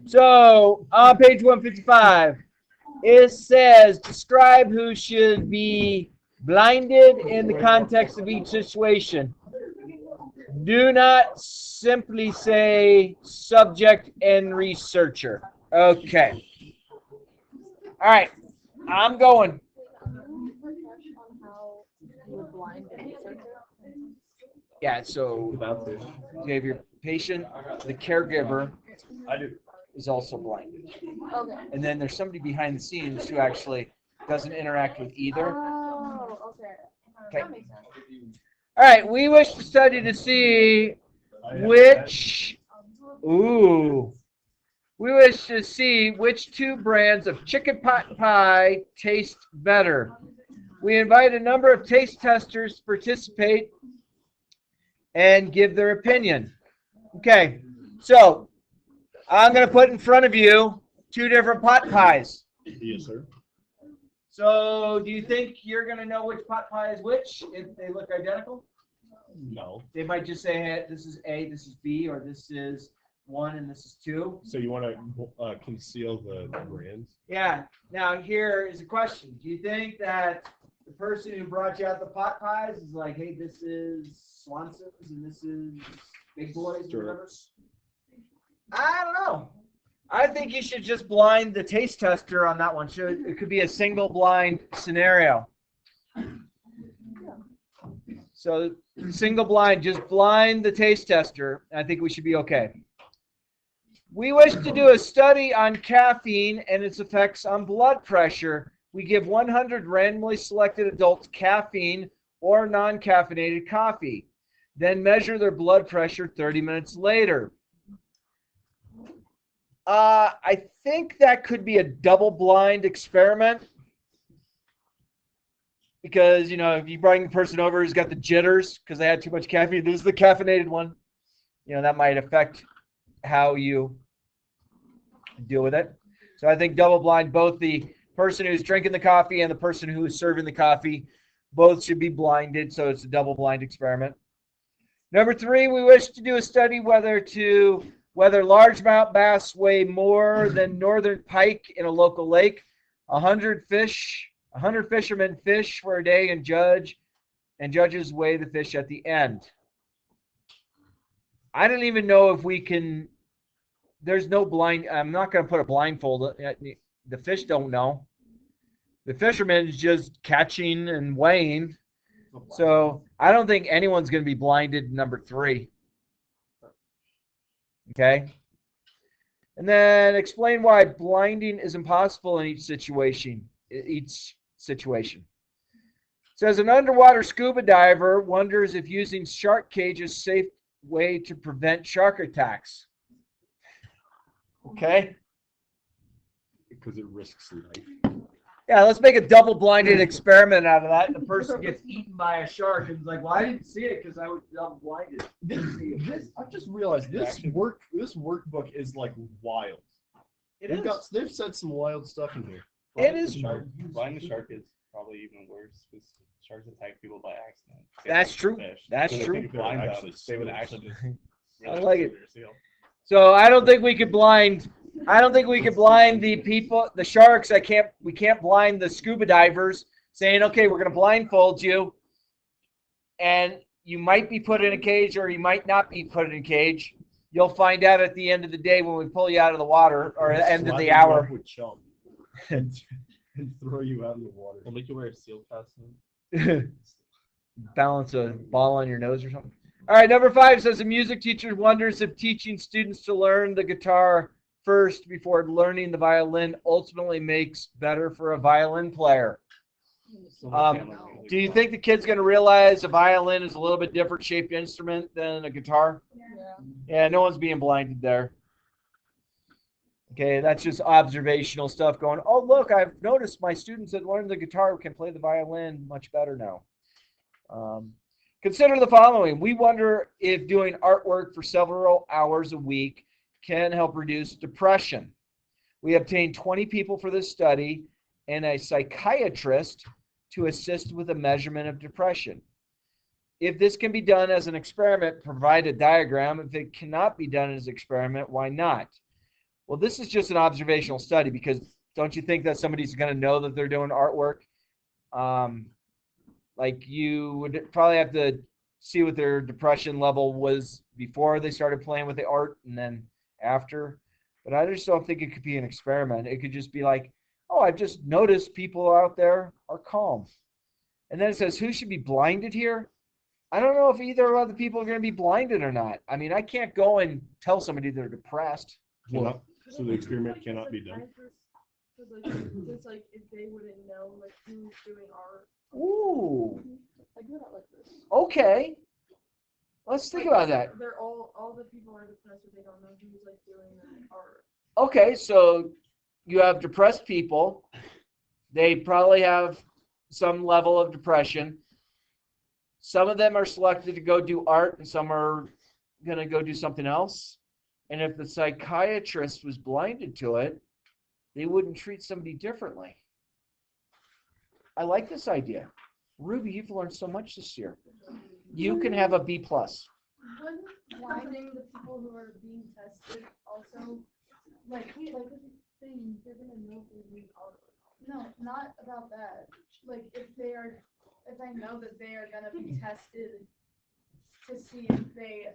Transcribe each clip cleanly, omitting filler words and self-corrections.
So on page 155, it says describe who should be blinded in the context of each situation. Do not simply say subject and researcher. Okay. All right. I'm going. Yeah, so you have your patient, the caregiver is also blinded. And then there's somebody behind the scenes who actually doesn't interact with either. Okay. All right, we wish to study to see which, ooh, we wish to see which two brands of chicken pot pie taste better. We invite a number of taste testers to participate and give their opinion. Okay, so I'm going to put in front of you two different pot pies. Yes, sir. So do you think you're going to know which pot pie is which if they look identical? No. They might just say, hey, this is A, this is B, or this is 1 and this is 2. So you want to conceal the brands? Yeah. Now here is a question. Do you think that the person who brought you out the pot pies is like, hey, this is Swanson's and this is Big Boys or whatever? I don't know. I think you should just blind the taste tester on that one. It could be a single blind scenario. So single blind, just blind the taste tester. I think we should be okay. We wish to do a study on caffeine and its effects on blood pressure. We give 100 randomly selected adults caffeine or non-caffeinated coffee, then measure their blood pressure 30 minutes later. I think that could be a double-blind experiment because, you know, if you bring the person over who's got the jitters because they had too much caffeine, this is the caffeinated one. You know, that might affect how you deal with it. So I think double-blind, both the person who's drinking the coffee and the person who is serving the coffee, both should be blinded, so it's a double-blind experiment. Number 3, we wish to do a study whether largemouth bass weigh more than northern pike in a local lake. 100 fishermen fish for a day and judges weigh the fish at the end. I don't even know if we can. There's no blind. I'm not going to put a blindfold. The fish don't know. The fisherman's just catching and weighing. So I don't think anyone's going to be blinded. Number 3. Okay. And then explain why blinding is impossible in each situation. It says an underwater scuba diver wonders if using shark cage is a safe way to prevent shark attacks. Okay. Because it risks life. Yeah, let's make a double-blinded experiment out of that. The person gets eaten by a shark and is like, "Well, I didn't see it because I was double-blinded." I just realized this workbook is like wild. They've said some wild stuff in here. It is. Blind the shark is probably even worse because sharks attack people by accident. That's true. That's So true. blind them, they would actually. I like it. So I don't think we could blind. I don't think we could blind the people, the sharks. We can't blind the scuba divers saying, okay, we're going to blindfold you. And you might be put in a cage or you might not be put in a cage. You'll find out at the end of the day when we pull you out of the water or at the end of the hour. And throw you out in the water. We'll make you wear a seal costume. Balance a ball on your nose or something. All right, number 5 says a music teacher wonders if teaching students to learn the guitar first before learning the violin ultimately makes better for a violin player. Do you think the kid's going to realize a violin is a little bit different shaped instrument than a guitar? Yeah, no one's being blinded there. Okay, that's just observational stuff going, oh, look, I've noticed my students that learned the guitar can play the violin much better now. Consider the following. We wonder if doing artwork for several hours a week can help reduce depression. We obtained 20 people for this study and a psychiatrist to assist with a measurement of depression. If this can be done as an experiment, provide a diagram. If it cannot be done as an experiment, why not? Well, this is just an observational study because don't you think that somebody's going to know that they're doing artwork? Like you would probably have to see what their depression level was before they started playing with the art and then after. But I just don't think it could be an experiment. It could just be like, oh, I've just noticed people out there are calm. And then it says, who should be blinded here? I don't know if either of the people are going to be blinded or not. I mean, I can't go and tell somebody they're depressed. So the experiment cannot be done. It's like if they wouldn't know like who's doing art. Ooh. I do not like this. Okay. Let's think about that. They're all the people are depressed, but they don't know who's like doing the art. Okay, so you have depressed people. They probably have some level of depression. Some of them are selected to go do art, and some are going to go do something else. And if the psychiatrist was blinded to it, they wouldn't treat somebody differently. I like this idea. Ruby, you've learned so much this year. You can have a B+. Wouldn't blinding the people who are being tested also like the thing they're gonna know if they're doing art? No, not about that. Like if I know that they are gonna be tested to see if they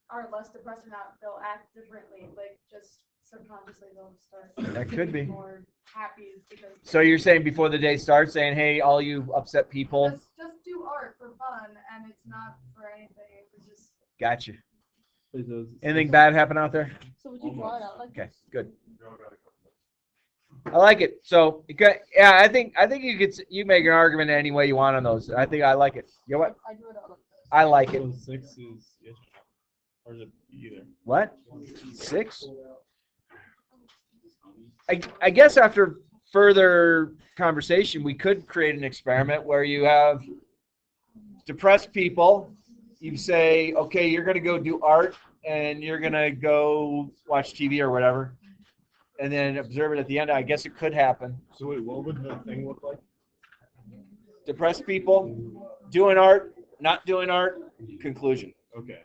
are less depressed or not, they'll act differently. Like just subconsciously they'll start That could be. more happy because. So you're saying before the day starts, saying, hey, all you upset people. Just do art for fun, and it's not for anything. It's just. Gotcha. Anything bad happen out there? So would you draw it out like Okay, good. I like it. So, yeah, I think you make an argument any way you want on those. I think I like it. You know what? I do it out like this. I like it. So 6 is yes or no? Or is it either? What? 6? I guess after further conversation, we could create an experiment where you have depressed people. You say, okay, you're going to go do art and you're going to go watch TV or whatever, and then observe it at the end. I guess it could happen. So wait, what would the thing look like? Depressed people, doing art, not doing art, conclusion. Okay.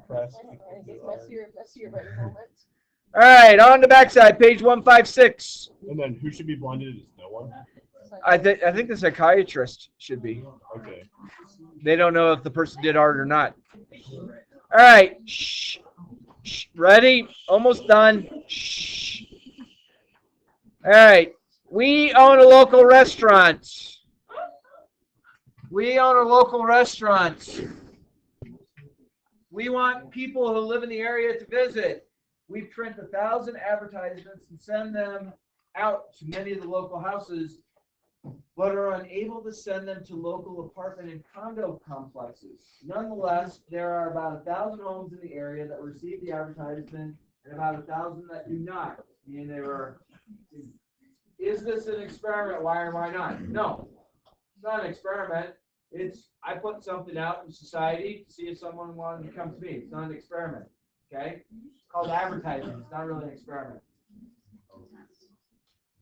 Messier right moment. All right, on the backside, page 156. And then who should be blinded is no one? I think the psychiatrist should be. Okay. They don't know if the person did art or not. All right. Shh. Shh. Ready? Almost done. Shh. All right. We own a local restaurant. We own a local restaurant. We want people who live in the area to visit. We print 1,000 advertisements and send them out to many of the local houses, but are unable to send them to local apartment and condo complexes. Nonetheless, there are about 1,000 homes in the area that receive the advertisement and about 1,000 that do not. Meaning they were, is this an experiment? Why or why not? No, it's not an experiment. I put something out in society to see if someone wanted to come to me. It's not an experiment. Okay? It's called advertising. It's not really an experiment.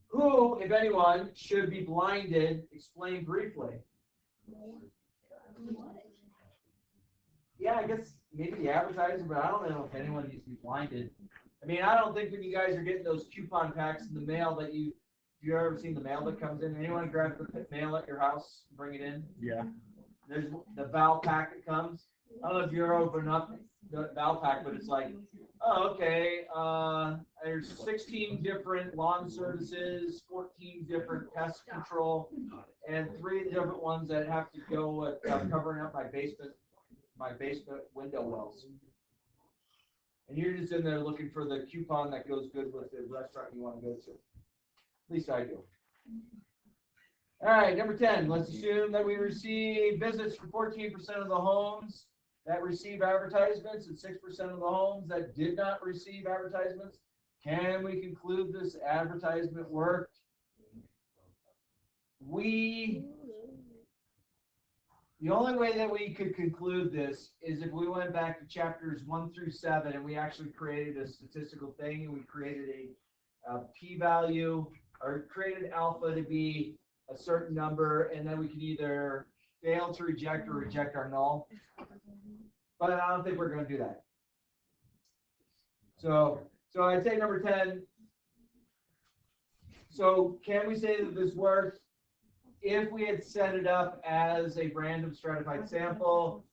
Who, if anyone, should be blinded? Explain briefly. Yeah, I guess maybe the advertiser, but I don't know if anyone needs to be blinded. I mean, I don't think when you guys are getting those coupon packs in the mail that you ever seen the mail that comes in? Anyone grab the mail at your house, bring it in? Yeah. There's the Val pack that comes. I don't know if you're open up the Val pack, but it's like, oh, okay, there's 16 different lawn services, 14 different pest control, and 3 different ones that have to go with covering up my basement window wells. And you're just in there looking for the coupon that goes good with the restaurant you want to go to. At least I do. All right, number 10. Let's assume that we receive visits from 14% of the homes that receive advertisements and 6% of the homes that did not receive advertisements. Can we conclude this advertisement worked? The only way that we could conclude this is if we went back to chapters 1 through 7 and we actually created a statistical thing and we created a p-value or created alpha to be a certain number, and then we can either fail to reject or reject our null. But I don't think we're going to do that. So So I'd say number 10. So can we say that this works? If we had set it up as a random stratified sample,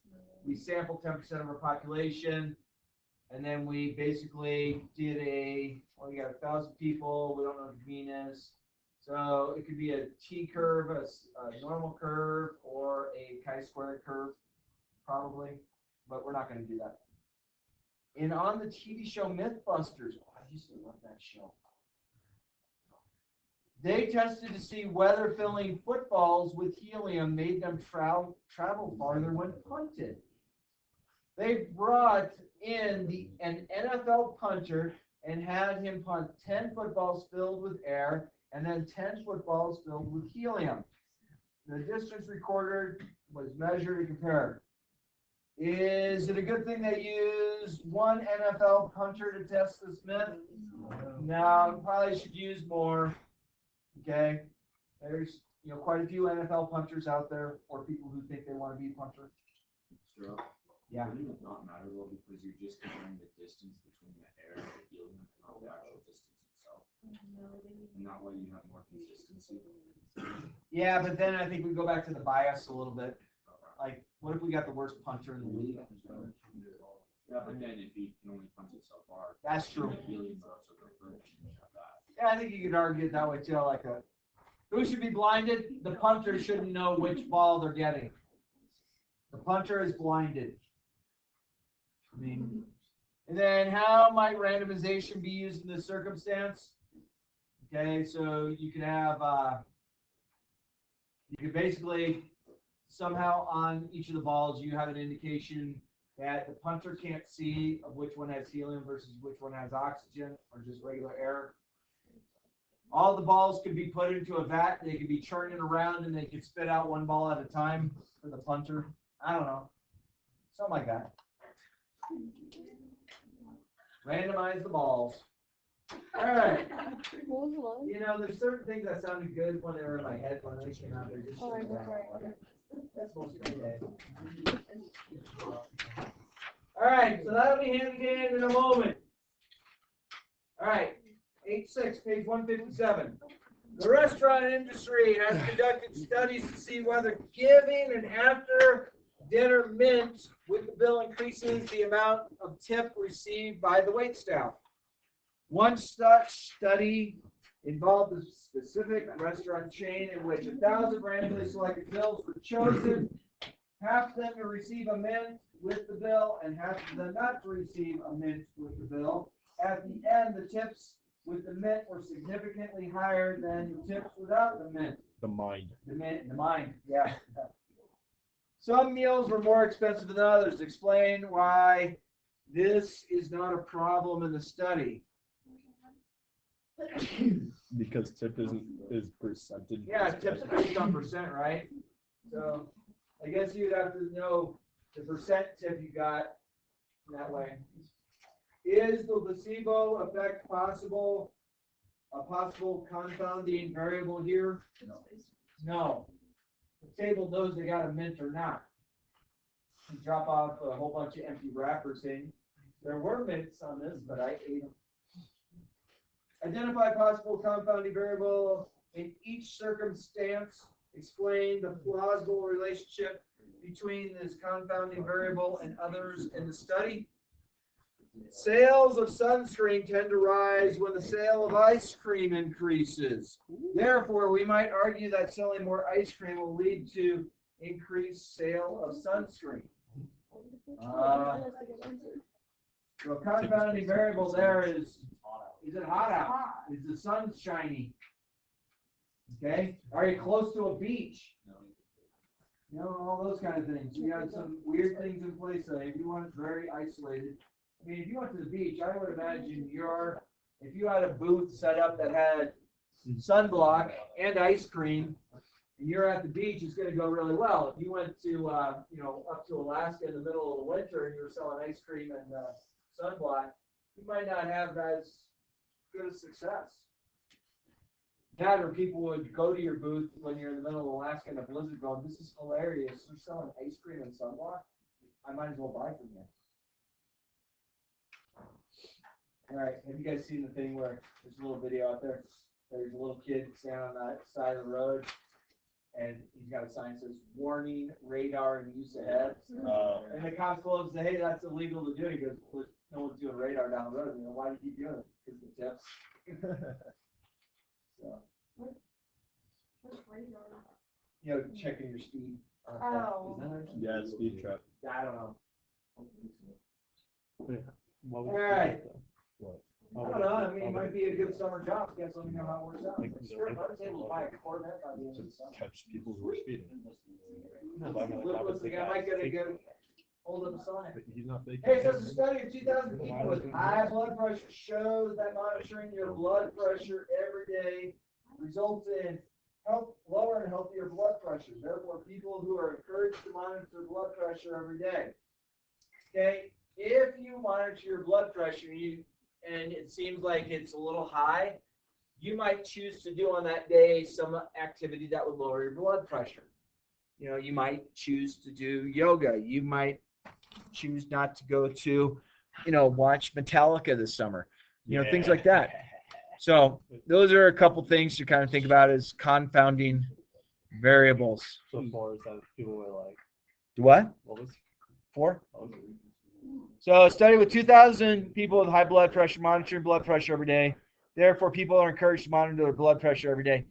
we sampled 10% of our population, and then we basically did well, you got 1,000 people, we don't know what the mean is. So it could be a t-curve, a normal curve, or a chi-squared curve, probably, but we're not going to do that. And on the TV show Mythbusters, I used to love that show. They tested to see whether filling footballs with helium made them travel farther when punted. They brought in an NFL punter and had him punt 10 footballs filled with air and then 10 footballs filled with helium. The distance recorded was measured and compared. Is it a good thing they used one NFL punter to test this myth? No, probably should use more. Okay, there's quite a few NFL punters out there, or people who think they want to be a punter. Sure. Yeah. It does not matter though, because you're just comparing the distance between the air and the helium, not the actual distance itself. And that way you have more consistency. Yeah, but then I think we go back to the bias a little bit. Like, what if we got the worst punter in the league? Yeah, but then if he can only punch it so far, That's true. the helium would also go further. Yeah, I think you could argue it that way too. Like who should be blinded? The punter shouldn't know which ball they're getting. The punter is blinded. I mean, and then how might randomization be used in this circumstance? Okay, so you could have, you could basically somehow on each of the balls you have an indication that the punter can't see of which one has helium versus which one has oxygen or just regular air. All the balls could be put into a vat. They could be churning around and they could spit out one ball at a time for the punter. I don't know. Something like that. Randomize the balls. All right. There's certain things that sounded good when they were in my head, when they came out, they're just that's most of the day. All right, so that'll be handed in a moment. All right, H6, page 157. The restaurant industry has conducted studies to see whether giving an after dinner mint with the bill increases the amount of tip received by the waitstaff. One such study involved a specific restaurant chain in which 1,000 randomly selected bills were chosen, half of them to receive a mint with the bill and half of them not to receive a mint with the bill. At the end, the tips with the mint were significantly higher than the tips without the mint. The mind. The mind, yeah. Some meals were more expensive than others. Explain why this is not a problem in the study. Because tip is percentage. Yeah, tips based on percent, right? So I guess you'd have to know the percent tip you got that way. Is the placebo effect a possible confounding variable here? No. The table knows they got a mint or not. You drop off a whole bunch of empty wrappers saying, there were mints on this, but I ate them. Identify possible confounding variable in each circumstance. Explain the plausible relationship between this confounding variable and others in the study. Sales of sunscreen tend to rise when the sale of ice cream increases. Therefore, we might argue that selling more ice cream will lead to increased sale of sunscreen. So confounding variable there is it hot out? Is the sun shiny? Okay. Are you close to a beach? All those kind of things. You got some weird things in place there. If you want it very isolated. I mean, if you went to the beach, I would imagine if you had a booth set up that had sunblock and ice cream, and you're at the beach, it's going to go really well. If you went to, up to Alaska in the middle of the winter and you were selling ice cream and sunblock, you might not have as good a success. That or people would go to your booth when you're in the middle of Alaska in a blizzard going, this is hilarious. You're selling ice cream and sunblock? I might as well buy from you. All right, have you guys seen the thing where there's a little video out there? There's a little kid standing on that side of the road, and he's got a sign that says "Warning: Radar and Use Ahead." And the cops go up and say, "Hey, that's illegal to do." He goes, "Well, no one's doing radar down the road. You know, why do you keep doing it? Because the tips." So, What's radar? you know, checking your speed. Oh. Yeah, speed trap. I don't know. What All was right. What? I don't know. I mean, it might be a good summer job. You guys let me know how it works out. Like, Sure, I was able to buy a Corvette by the end of the Just summer. catch people who are speeding. Listen, I might get a good hold of a sign. But he's not faking. Hey, so a study of 2,000 people with high blood pressure shows that monitoring your blood pressure every day results in lower and healthier blood pressure. Therefore, people who are encouraged to monitor blood pressure every day. Okay, if you monitor your blood pressure and it seems like it's a little high, you might choose to do on that day some activity that would lower your blood pressure. You know, you might choose to do yoga. You might choose not to go to, watch Metallica this summer. Things like that. So those are a couple things to kind of think about as confounding variables. so far as that people were like, What? what was 4? okay. So a study with 2,000 people with high blood pressure monitoring blood pressure every day. Therefore, people are encouraged to monitor their blood pressure every day.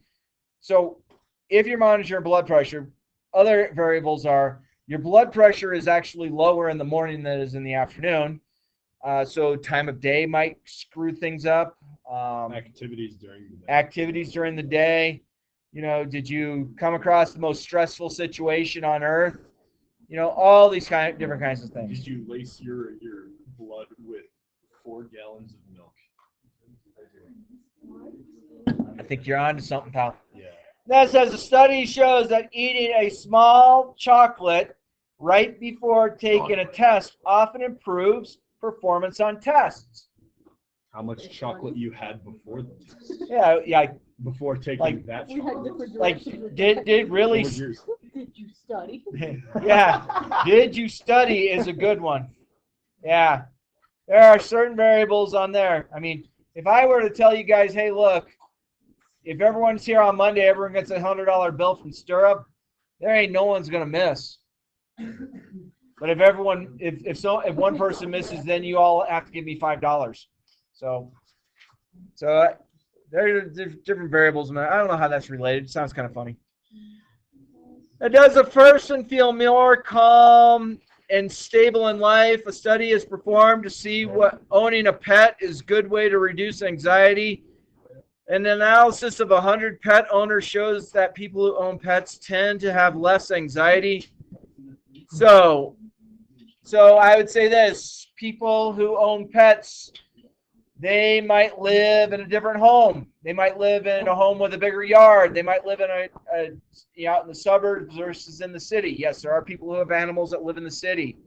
So if you're monitoring blood pressure, other variables are your blood pressure is actually lower in the morning than it is in the afternoon. So time of day might screw things up. Activities during the day. Activities during the day. Did you come across the most stressful situation on earth? All these different kinds of things. Did you lace your blood with 4 gallons of milk? I think you're on to something, pal. Yeah. That says a study shows that eating a small chocolate right before taking a test often improves performance on tests. How much chocolate you had before the test? Yeah. Before taking Like- that We had chocolate? different Like, directions with did that. really? What was yours? Did you study? Yeah. Did you study is a good one. Yeah. There are certain variables on there. I mean, if I were to tell you guys, hey, look, if everyone's here on Monday, everyone gets a $100 bill from Stirrup, there ain't no one's gonna miss. But if one person misses, then you all have to give me $5. So there are different variables. And I don't know how that's related. It sounds kind of funny. Does a person feel more calm and stable in life? A study is performed to see what owning a pet is a good way to reduce anxiety. An analysis of 100 pet owners shows that people who own pets tend to have less anxiety. So I would say this: people who own pets, they might live in a different home. They might live in a home with a bigger yard. They might live in out in the suburbs versus in the city. Yes, there are people who have animals that live in the city.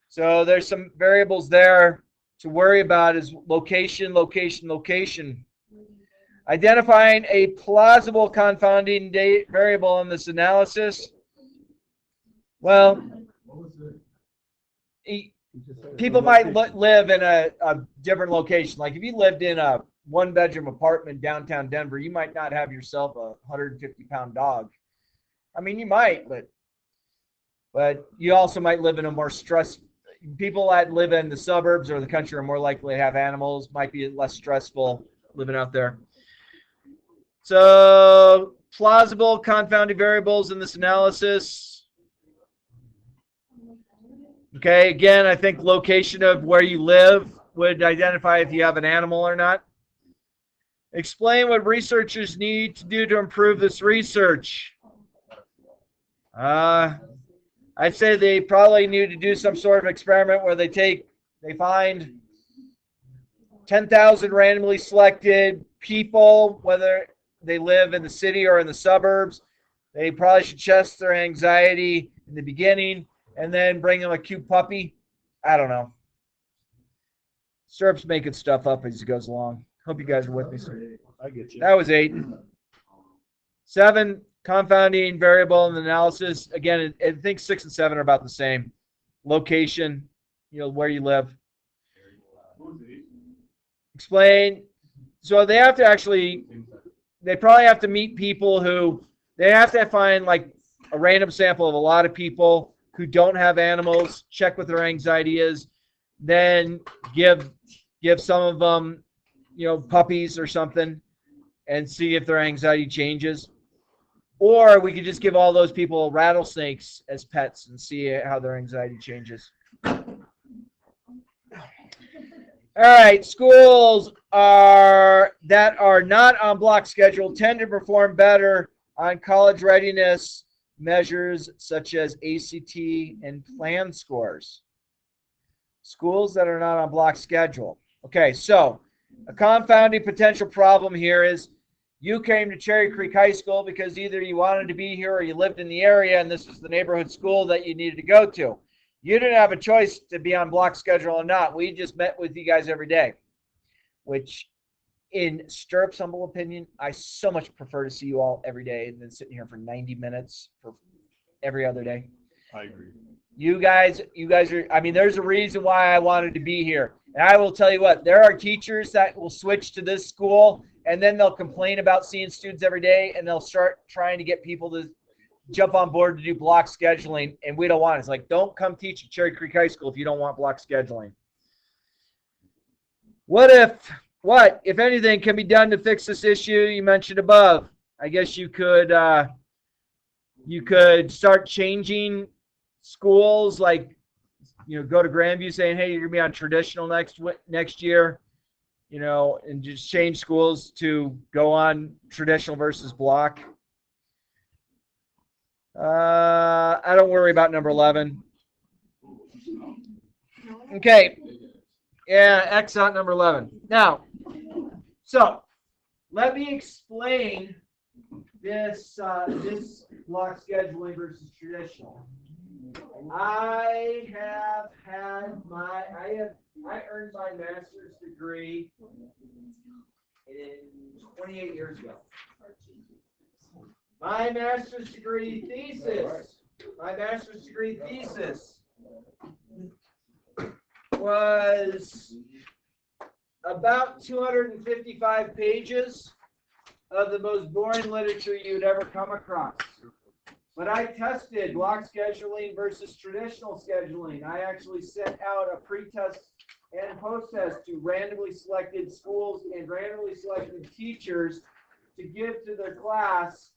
So there's some variables there to worry about: is location, location, location. Identifying a plausible confounding variable in this analysis. Well, people might live in a different location. Like if you lived in a 1-bedroom apartment downtown Denver, you might not have yourself a 150-pound dog. I mean, you might, but you also might live in a more people that live in the suburbs or the country are more likely to have animals, might be less stressful living out there. So plausible confounding variables in this analysis. Okay, again, I think location of where you live would identify if you have an animal or not. Explain what researchers need to do to improve this research. I'd say they probably need to do some sort of experiment where they find 10,000 randomly selected people, whether they live in the city or in the suburbs. They probably should test their anxiety in the beginning and then bring them a cute puppy. I don't know. Stirrup's making stuff up as he goes along. Hope you guys are with me. I get you. That was 8. 7, confounding variable in the analysis. Again, I think 6 and 7 are about the same. Location, where you live. explain. So they have to actually, they probably have to meet people who, they have to find like a random sample of a lot of people who don't have animals, check what their anxiety is, then give some of them, puppies or something, and see if their anxiety changes. Or we could just give all those people rattlesnakes as pets and see how their anxiety changes. All right, schools that are not on block schedule tend to perform better on college readiness measures such as ACT and PLAN scores. Schools that are not on block schedule. Okay, so a confounding potential problem here is you came to Cherry Creek High School because either you wanted to be here or you lived in the area and this was the neighborhood school that you needed to go to. You didn't have a choice to be on block schedule or not. We just met with you guys every day, which in Stirrup's humble opinion, I so much prefer to see you all every day than sitting here for 90 minutes for every other day. I agree. You guys are, I mean, there's a reason why I wanted to be here. And I will tell you what, there are teachers that will switch to this school and then they'll complain about seeing students every day and they'll start trying to get people to jump on board to do block scheduling, and we don't want it. It's like, don't come teach at Cherry Creek High School if you don't want block scheduling. What, if anything, can be done to fix this issue you mentioned above? I guess you could start changing schools, like, go to Grandview saying, hey, you're going to be on traditional next year, and just change schools to go on traditional versus block. I don't worry about number 11. Okay. Yeah, X out number 11. Now, so let me explain this block scheduling versus traditional. I earned my master's degree in 28 years ago. My master's degree thesis was about 255 pages of the most boring literature you'd ever come across. But I tested block scheduling versus traditional scheduling. I actually sent out a pre-test and post-test to randomly selected schools and randomly selected teachers to give to their class.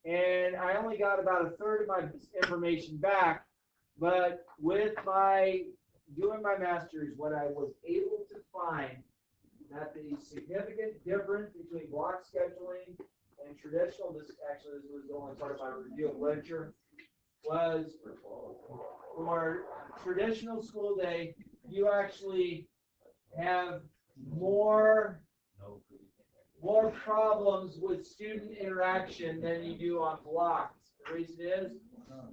And I only got about a third of my information back. But with doing my master's, what I was able to find that the significant difference between block scheduling and traditional, this was the only part of my review of literature, was for traditional school day, you actually have more problems with student interaction than you do on blocks. The reason is,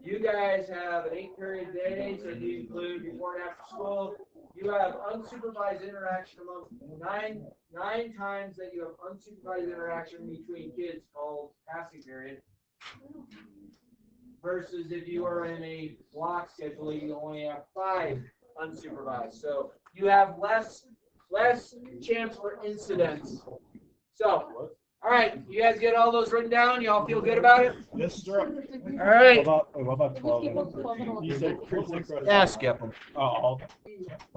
you guys have an 8-period day, so you include before and after school. You have unsupervised interaction among nine times that you have unsupervised interaction between kids called passing period. Versus if you are in a block schedule, you only have 5 unsupervised. So you have less chance for incidents. So, all right, you guys get all those written down? You all feel good about it? Yes, sir. All right. What about 12? You said Yeah, skip them. Oh, okay.